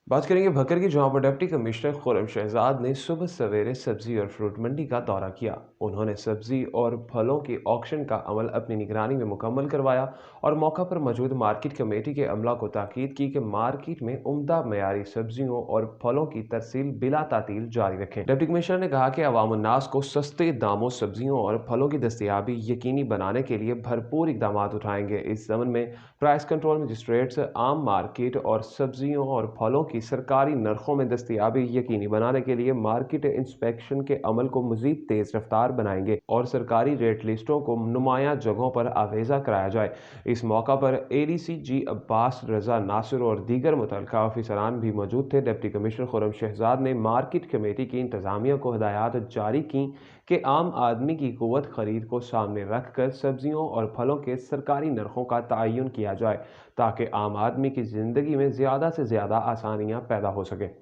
बात करेंगे भक्कर की, जहां पर डिप्टी कमिश्नर खुर्रम शहजाद ने सुबह सवेरे सब्जी और फ्रूट मंडी का दौरा किया। उन्होंने सब्जी और फलों के ऑक्शन का अमल अपनी निगरानी में मुकम्मल करवाया और मौका पर मौजूद मार्केट कमेटी के अमला को ताकीद की कि मार्केट में उम्दा मयारी सब्जियों और फलों की तरसील बिला तातील जारी रखें। डिप्टी कमिश्नर ने कहा कि अवाम उन्नास को सस्ते दामों सब्जियों और फलों की दस्तियाबी यकीनी बनाने के लिए भरपूर इकदाम उठाएंगे। इस जमन में प्राइस कंट्रोल मजिस्ट्रेट्स आम मार्केट और सब्जियों और फलों की सरकारी नरखों में दस्तियाबी यकीनी बनाने के लिए मार्केट इंस्पेक्शन के अमल को मजीद तेज रफ्तार बनाएंगे और सरकारी रेट लिस्टों को नुमाया जगहों पर आवेजा कराया जाए। इस मौका पर एडीसी जी अब्बास रजा नासिर और दीगर मुतल्लिका अफसरान भी मौजूद थे। डिप्टी कमिश्नर खुर्रम शहजाद ने मार्केट कमेटी की इंतजामिया को हिदायत जारी की कि आम आदमी की कुव्वत खरीद को सामने रखकर सब्जियों और फलों के सरकारी नरखों का तयन किया जाए ताकि आम आदमी की ज़िंदगी में ज़्यादा से ज़्यादा आसानियाँ पैदा हो सकें।